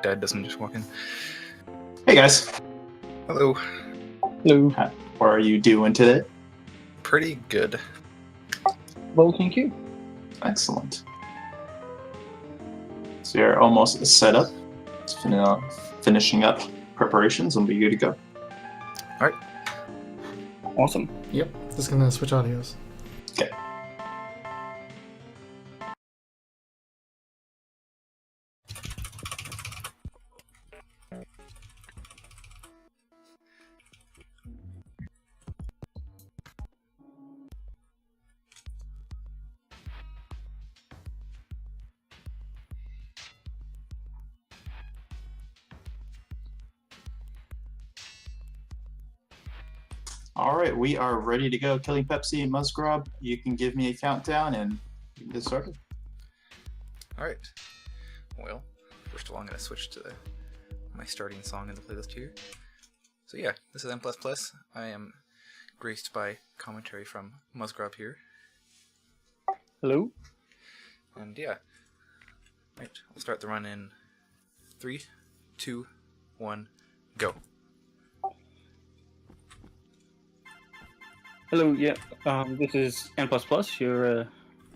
Dad doesn't just walk in. Hey guys. Hello. Hello. How are you doing today? Pretty good. Well, thank you. Excellent. So you're almost set up. Finishing up preparations and be good to go. Alright. Awesome. Yep, just gonna switch audios. Okay. All right, we are ready to go. Killing Pepsi and Musgrub, you can give me a countdown and we can get started. Alright. Well, first of all, I'm going to switch to my starting song in the playlist here. So yeah, this is M++. I am graced by commentary from Musgrub here. Hello. And yeah. Right, I'll start the run in 3, 2, 1, go. Hello, yeah. This is N++. You're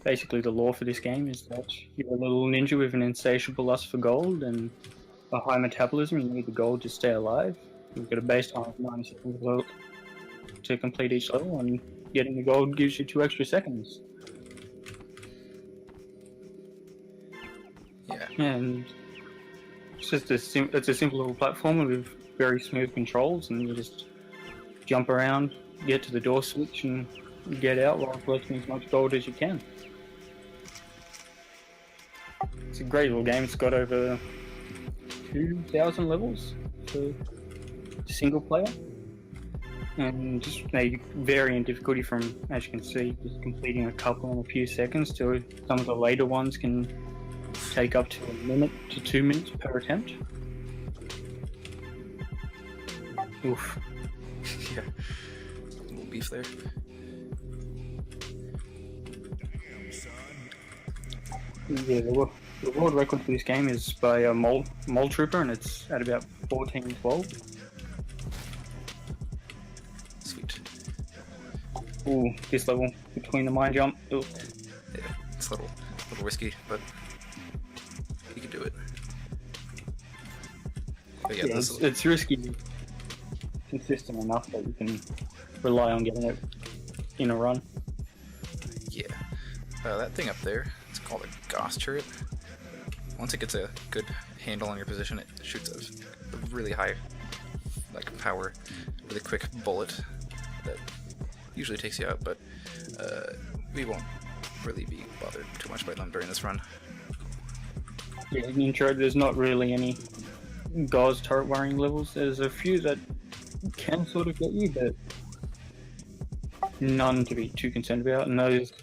basically the lore for this game is that you're a little ninja with an insatiable lust for gold and a high metabolism. You need the gold to stay alive. You've got a base time of 90 seconds to complete each level, and getting the gold gives you 2 extra seconds. Yeah. And it's just it's a simple little platformer with very smooth controls, and you just jump around, get to the door switch, and get out while collecting as much gold as you can. It's a great little game. It's got over 2,000 levels for single player, and just they vary in difficulty from, as you can see, just completing a couple in a few seconds to some of the later ones can take up to 1 minute to 2 minutes per attempt. Oof. Yeah. A little beef there. Yeah, the world record for this game is by a mole trooper, and it's at about 14:12. Sweet. Ooh, this level between the mine jump. Ooh. Yeah, it's a little risky, but you can do it. But yeah, Yeah, this it's risky, consistent enough that you can rely on getting it in a run. Yeah. That thing up there, it's called a Gauss turret. Once it gets a good handle on your position, it shoots a really high power, really quick bullet that usually takes you out, but we won't really be bothered too much by them during this run. Yeah, in intro, there's not really any Gauss turret wiring levels. There's a few that can sort of get you, but none to be too concerned about. And those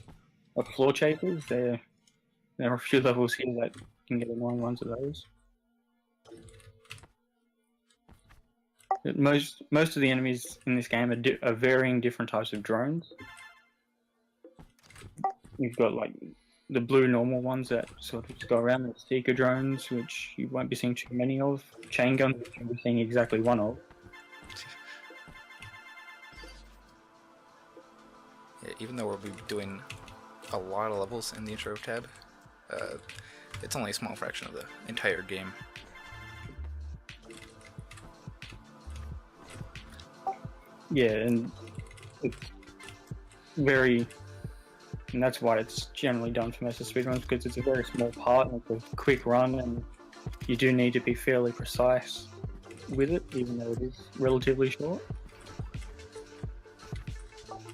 are floor chasers. There are a few levels here that can get annoying ones of those. But most of the enemies in this game are varying different types of drones. You've got the blue normal ones that sort of go around, the seeker drones, which you won't be seeing too many of. Chain guns, which you'll be seeing exactly one of. Yeah, even though we'll be doing a lot of levels in the intro tab, it's only a small fraction of the entire game. Yeah, and it's very, and that's why it's generally done for most of the speedruns, because it's a very small part and it's a quick run, and you do need to be fairly precise with it, even though it is relatively short.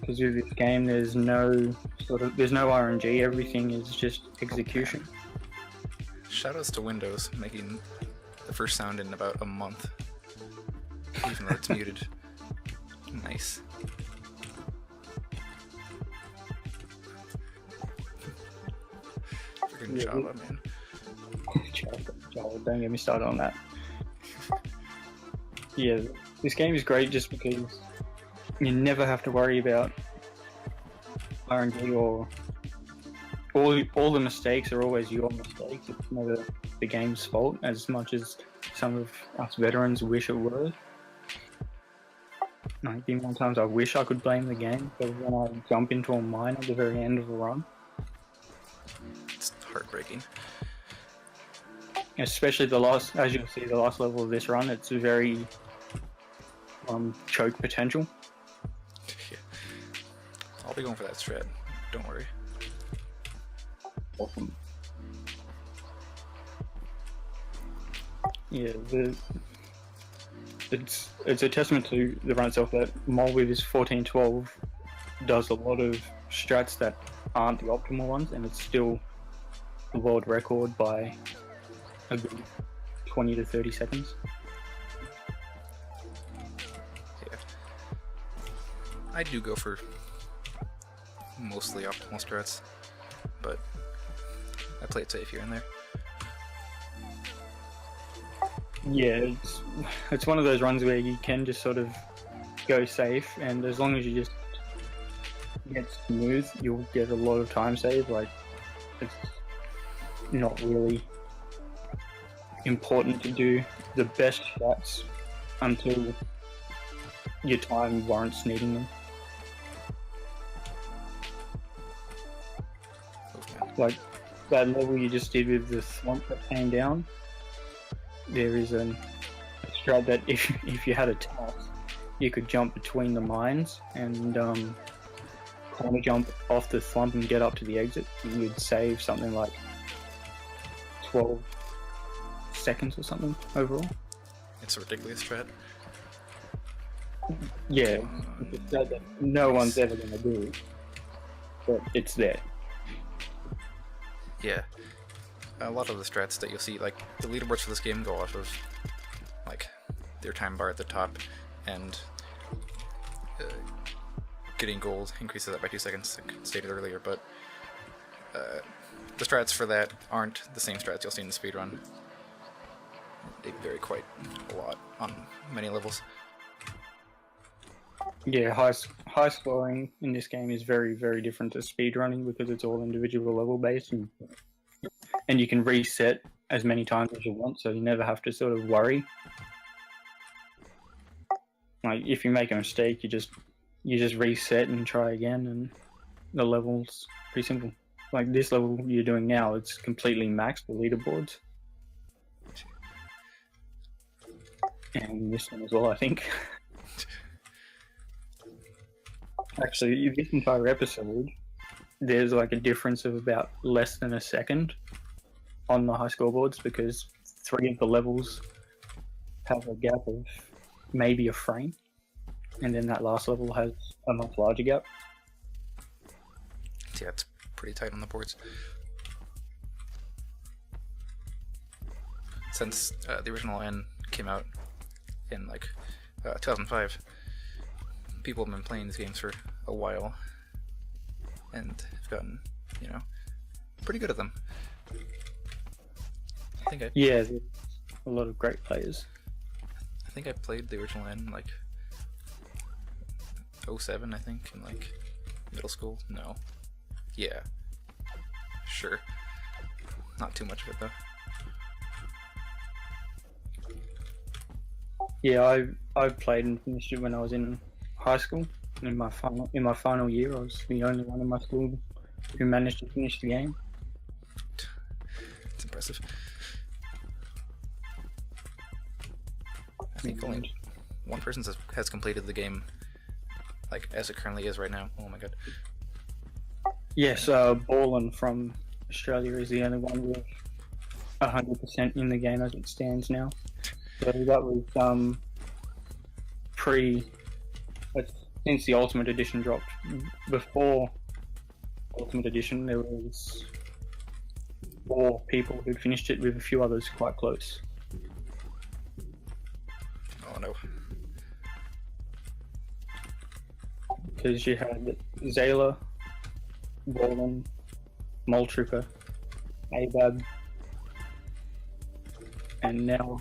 Because with this game, there's no RNG. Everything is just execution. Shoutouts to Windows making the first sound in about a month, even though it's muted. Nice. Freaking Java, man. Java, don't get me started on that. Yeah, this game is great just because you never have to worry about RNG or all the mistakes are always your mistakes. It's never the game's fault, as much as some of us veterans wish it were. Like, the amount of times I wish I could blame the game, but when I jump into a mine at the very end of a run, It's heartbreaking. especially the last, as you'll see, the last level of this run, it's very choke potential. Yeah. I'll be going for that strat. Don't worry. Awesome. Yeah, it's a testament to the run itself that Mole with his 1412 does a lot of strats that aren't the optimal ones, and it's still the world record by a good 20 to 30 seconds. Yeah. I do go for mostly optimal strats, but I play it safe here and there. Yeah, it's one of those runs where you can just sort of go safe, and as long as you just get smooth, you'll get a lot of time save. Like, it's not really important to do the best shots until your time warrants needing them. Oh, man. Like that level you just did with the swamp that came down, there is a strat that if you had a task, you could jump between the mines and corner jump off the thwomp and get up to the exit. You'd save something like 12 seconds or something overall. It's a ridiculous strat. Yeah, it's a strat that no one's ever going to do, but it's there. Yeah. A lot of the strats that you'll see, like, the leaderboards for this game go off of, like, their time bar at the top, and getting gold increases that by 2 seconds, like stated earlier, but the strats for that aren't the same strats you'll see in the speedrun. They vary quite a lot on many levels. Yeah, high scoring in this game is very, very different to speedrunning because it's all individual level based, and you can reset as many times as you want, so you never have to sort of worry. Like, if you make a mistake, you just reset and try again, and the level's pretty simple. Like this level you're doing now, it's completely maxed the leaderboards, and this one as well, I think. Actually, this entire episode, there's like a difference of about less than a second on the high scoreboards because 3 of the levels have a gap of maybe a frame, and then that last level has a much larger gap. Yeah, it's pretty tight on the boards. Since the original N came out in like 2005, people have been playing these games for a while and have gotten, you know, pretty good at them. I think Yeah, there's a lot of great players. I played the original N like 07, I think, in like middle school. No. Yeah. Sure. Not too much of it though. Yeah, I played and finished it when I was in high school. In my final year, I was the only one in my school who managed to finish the game. It's impressive. I think only one person has completed the game, like as it currently is right now. Oh my god. Yes, Borland from Australia is the only one with 100% in the game as it stands now. So that was since the Ultimate Edition dropped. Before Ultimate Edition, there was 4 people who'd finished it with a few others quite close. Oh no. Because you had Zayla, Borland, Mole Trooper, Abab, and now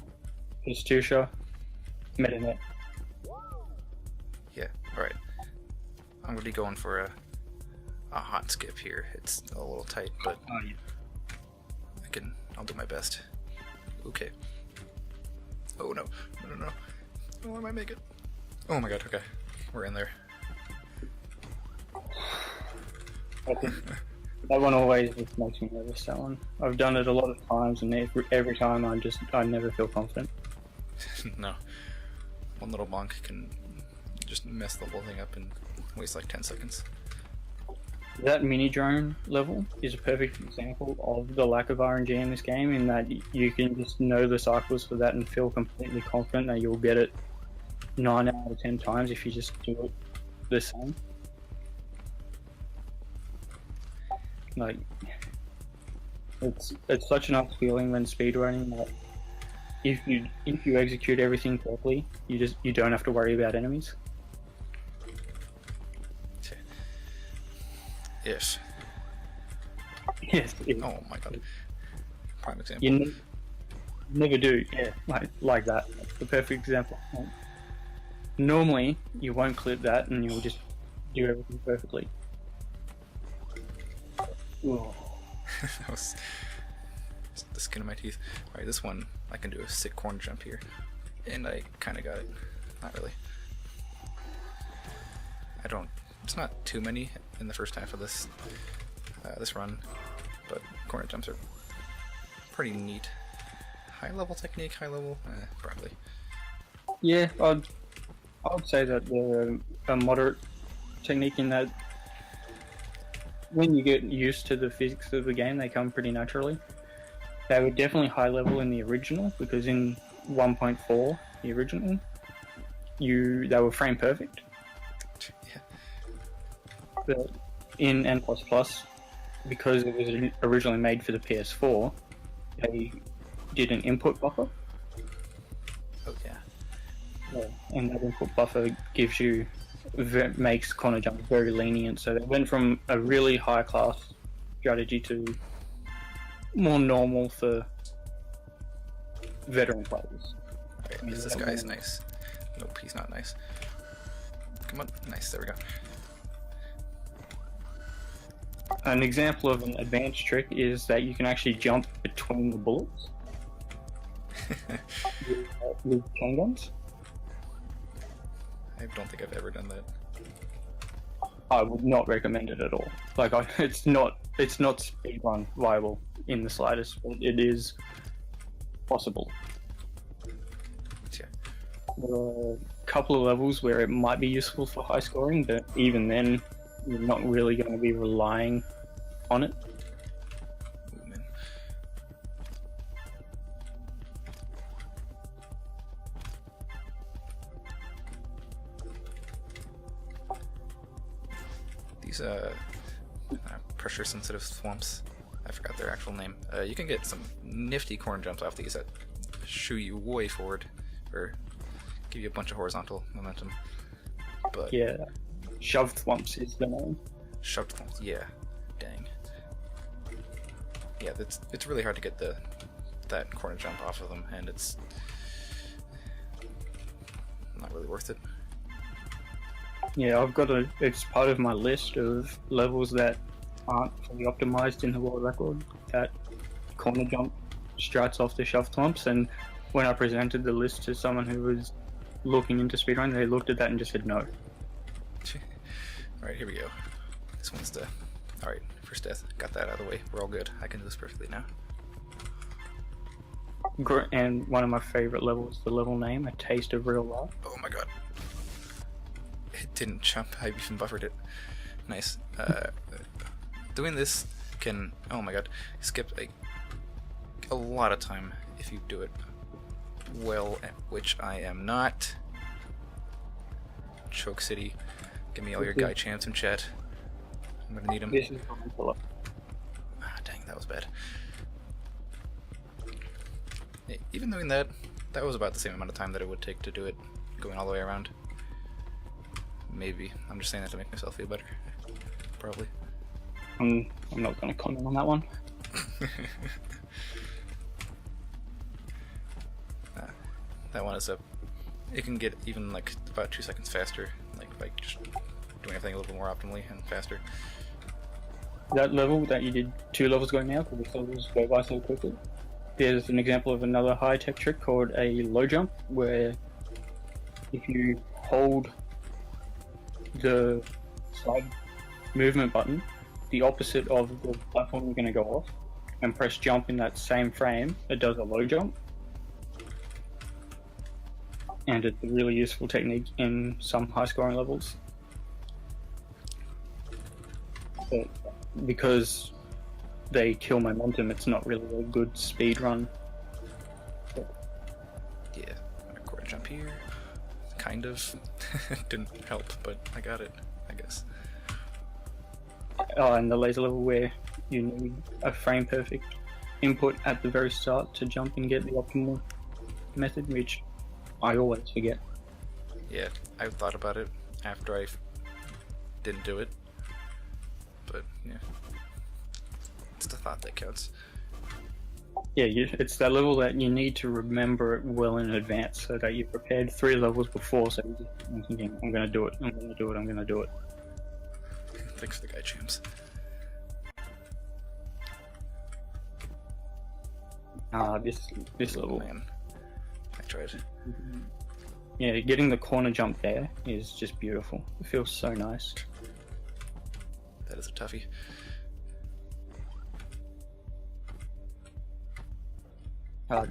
Pistusha, Metanet. Yeah, alright. I'm gonna be going for a hot skip here. It's a little tight, but Oh, yeah. I'll do my best. Okay. Oh no. No. Oh, I might make it. Oh my god, okay. We're in there. I think that one always just makes me nervous, that one. I've done it a lot of times, and every time I never feel confident. No. One little bonk can just mess the whole thing up and waste like 10 seconds. That mini drone level is a perfect example of the lack of RNG in this game, in that you can just know the cycles for that and feel completely confident that you'll get it 9 out of 10 times if you just do it the same. Like, it's such a nice feeling when speedrunning that if you execute everything correctly, you don't have to worry about enemies. If. Yes. Oh my god. Prime example. You never do, yeah, like that. That's the perfect example. Normally, you won't clip that and you'll just do everything perfectly. Ooh. That was the skin of my teeth. Alright, this one, I can do a sick corner jump here. And I kinda got it. Not really. It's not too many in the first half of this run, but corner jumps are pretty neat. High level technique, probably. Yeah, I'd say that they're a moderate technique, in that when you get used to the physics of the game, they come pretty naturally. They were definitely high level in the original, because in 1.4, the original, they were frame perfect. Yeah. But in N++, because it was originally made for the PS4, they did an input buffer. Oh yeah. And that input buffer makes corner jumps very lenient. So they went from a really high class strategy to more normal for veteran players. Alright, this guy's nice. Nope, he's not nice. Come on, nice, there we go. An example of an advanced trick is that you can actually jump between the bullets with chain guns. I don't think I've ever done that. I would not recommend it at all. Like, it's not speedrun viable in the slightest, but it is possible. Yeah. There are a couple of levels where it might be useful for high scoring, but even then, you're not really going to be relying on it. Ooh, man. These pressure sensitive swamps, I forgot their actual name. You can get some nifty corner jumps off these that shoo you way forward, or give you a bunch of horizontal momentum. But Yeah, shove thwumps is the name. shoved thwumps, yeah. Dang. Yeah, it's really hard to get that corner jump off of them, and it's not really worth it. Yeah, it's part of my list of levels that aren't fully optimized in the world record. That corner jump strats off the shove thwumps, and when I presented the list to someone who was looking into speedrun, they looked at that and just said no. Alright, here we go. This one's the... Alright, first death. Got that out of the way. We're all good. I can do this perfectly now. And one of my favorite levels, the level name, A Taste of Real Life. Oh my god. It didn't jump. I even buffered it. Nice. Doing this can... Oh my god. Skip a lot of time if you do it well, which I am not. Choke City. Give me all your guy champs in chat. I'm gonna need them. This is my pull-up. Ah, dang, that was bad. Hey, even doing that, that was about the same amount of time that it would take to do it, going all the way around. Maybe. I'm just saying that to make myself feel better. Probably. I'm not going to comment on that one. That one is it can get even like about 2 seconds faster, like by just doing everything a little bit more optimally and faster. that level that you did 2 levels ago now, because the levels go by so quickly, there's an example of another high-tech trick called a low jump, where if you hold the side movement button, the opposite of the platform you're going to go off, and press jump in that same frame, it does a low jump. And it's a really useful technique in some high-scoring levels. But because they kill momentum, it's not really a good speed run. Yeah, record a jump here. Kind of. Didn't help, but I got it, I guess. Oh, and the laser level where you need a frame perfect input at the very start to jump and get the optimal method, which I always forget. Yeah, I thought about it after I didn't do it. But, yeah. It's the thought that counts. Yeah, it's that level that you need to remember it well in advance so that you're prepared 3 levels before, so you're thinking, I'm going to do it, I'm going to do it, I'm going to do it. Thanks for the guide, James. This level. Man, I tried. Yeah, getting the corner jump there is just beautiful. It feels so nice. That is a toughie.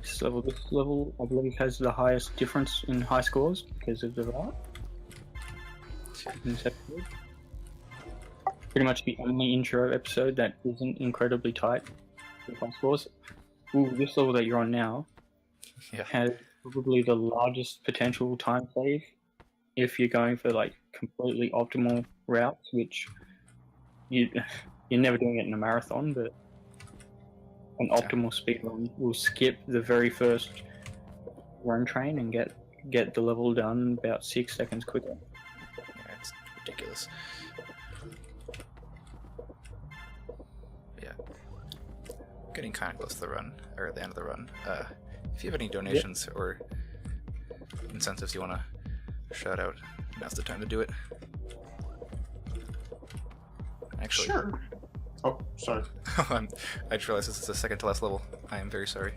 This level, I believe, has the highest difference in high scores because of the art. Pretty much the only intro episode that isn't incredibly tight with high scores. Ooh, this level that you're on now Yeah. has probably the largest potential time save if you're going for like completely optimal routes, which you're never doing it in a marathon, but an optimal speed run will skip the very first run train and get the level done about 6 seconds quicker. Yeah, it's ridiculous. Yeah. Getting kind of close to the run, or the end of the run. If you have any donations or incentives you want to shout out, now's the time to do it. Actually, Sure. Oh, sorry. I just realized this is the second to last level. I am very sorry.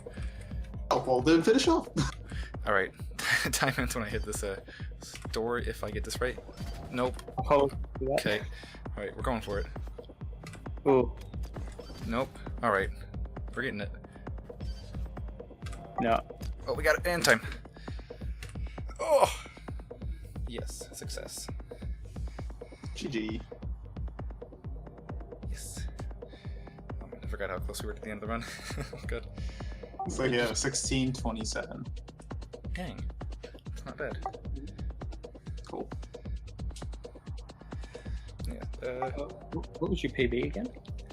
Oh, well, then finish off. Alright, time ends when I hit this door, if I get this right. Nope. Hold that. Okay. Alright, we're going for it. Oh, Nope. Alright. We're getting it. no. Oh, we got it in time. Oh! Yes, success. GG. Yes. Oh, man, I forgot how close we were to the end of the run. Good. So yeah, 16:27. Dang. It's not bad. Cool. Yeah. What was your PB again?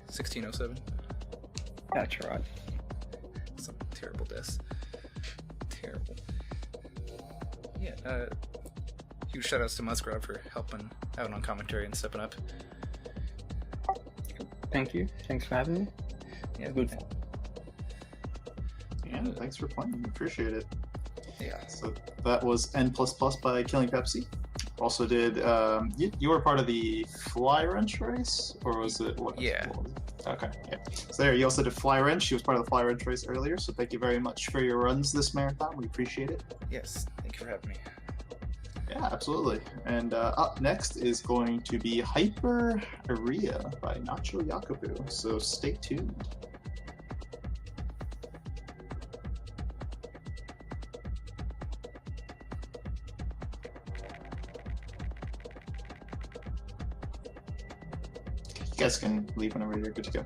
1607. That's right. Some terrible deaths. Terrible. Yeah, huge shoutouts to Musgrave for helping out on commentary and stepping up. Thank you. Thanks for having me. Yeah, Good. Yeah, thanks for playing. Appreciate it. Yeah. So that was N++ by Killing Pepsi. Also did you were part of the fly wrench race, or was it what? Yeah. What was it? Okay, yeah. So there, you also did fly wrench. She was part of the fly wrench race earlier. So thank you very much for your runs this marathon. We appreciate it. Yes, thank you for having me. Yeah, absolutely. And up next is going to be Hyper Aria by Nacho Yakubu. So stay tuned. You guys can leave whenever you're good to go.